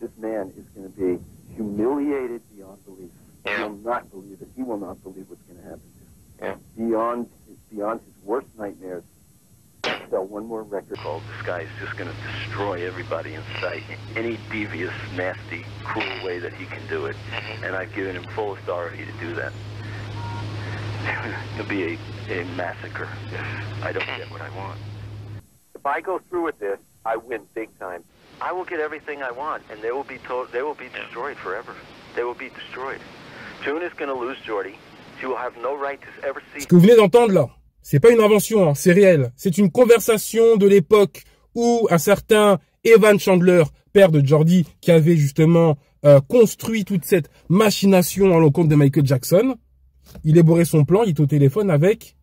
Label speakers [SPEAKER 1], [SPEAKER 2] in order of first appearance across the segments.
[SPEAKER 1] This man is going to be humiliated beyond belief.
[SPEAKER 2] Yeah.
[SPEAKER 1] He will not believe it. He will not believe what's going to happen to him.
[SPEAKER 2] Yeah.
[SPEAKER 1] Beyond his worst nightmares. Sell one more record.
[SPEAKER 3] Called this guy is just going to destroy everybody in sight. Any devious, nasty, cruel way that he can do it. And I've given him full authority to do that. It'll be a massacre if I don't get what I want.
[SPEAKER 1] If I go through with this, I win big time.
[SPEAKER 3] I will get everything I want, and they will be destroyed forever. They will be destroyed. June is going to lose Jordy. She will have no right to ever see.
[SPEAKER 4] Ce que vous venez d'entendre là, c'est pas une invention, hein, c'est réel. C'est une conversation de l'époque où un certain Evan Chandler, père de Jordy, qui avait justement construit toute cette machination à l'encontre de Michael Jackson, il élaborait son plan, il est au téléphone avec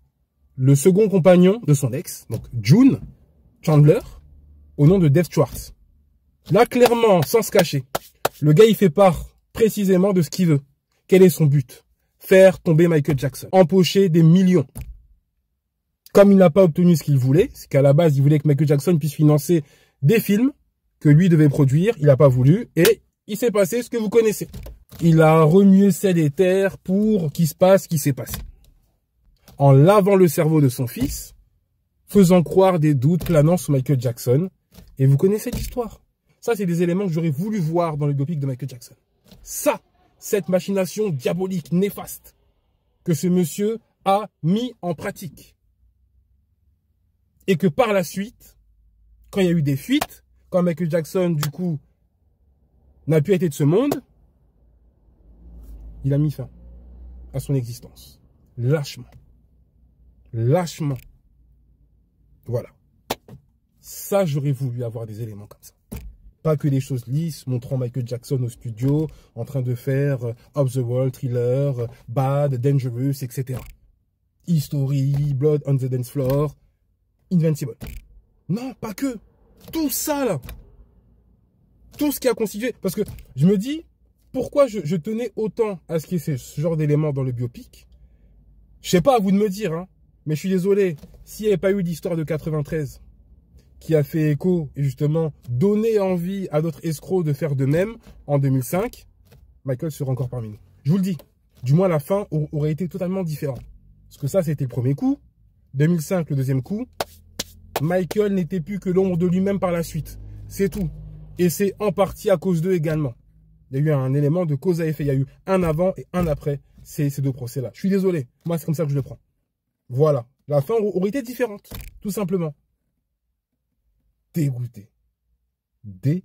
[SPEAKER 4] le second compagnon de son ex, donc June Chandler, au nom de Dave Schwartz. Là, clairement, sans se cacher, le gars, il fait part précisément de ce qu'il veut. Quel est son but? Faire tomber Michael Jackson. Empocher des millions. Comme il n'a pas obtenu ce qu'il voulait, c'est qu'à la base, il voulait que Michael Jackson puisse financer des films que lui devait produire. Il n'a pas voulu et il s'est passé ce que vous connaissez. Il a remué ciel et terre pour qu'il se passe ce qui s'est passé. En lavant le cerveau de son fils, faisant croire des doutes planant sur Michael Jackson. Et vous connaissez l'histoire. Ça, c'est des éléments que j'aurais voulu voir dans le biopic de Michael Jackson. Ça, cette machination diabolique, néfaste, que ce monsieur a mis en pratique. Et que par la suite, quand il y a eu des fuites, quand Michael Jackson, du coup, n'a plus été de ce monde, il a mis fin à son existence. Lâchement. Lâchement. Voilà. Ça, j'aurais voulu avoir des éléments comme ça. Pas que des choses lisses, montrant Michael Jackson au studio, en train de faire Off the Wall, Thriller, Bad, Dangerous, etc. History, Blood on the Dance Floor, Invincible. Non, pas que. Tout ça, là. Tout ce qui a constitué. Parce que je me dis, pourquoi je tenais autant à ce qu'il y ait ce genre d'éléments dans le biopic? Je sais pas, à vous de me dire, hein. Mais je suis désolé. S'il n'y avait pas eu l'histoire de 93, qui a fait écho et justement donné envie à d'autres escrocs de faire de même en 2005, Michael serait encore parmi nous. Je vous le dis. Du moins, la fin aurait été totalement différente. Parce que ça, c'était le premier coup. 2005, le deuxième coup. Michael n'était plus que l'ombre de lui-même par la suite. C'est tout. Et c'est en partie à cause d'eux également. Il y a eu un élément de cause à effet. Il y a eu un avant et un après ces deux procès-là. Je suis désolé. Moi, c'est comme ça que je le prends. Voilà. La fin aurait été différente. Tout simplement. Dégoûté. Dégoûté.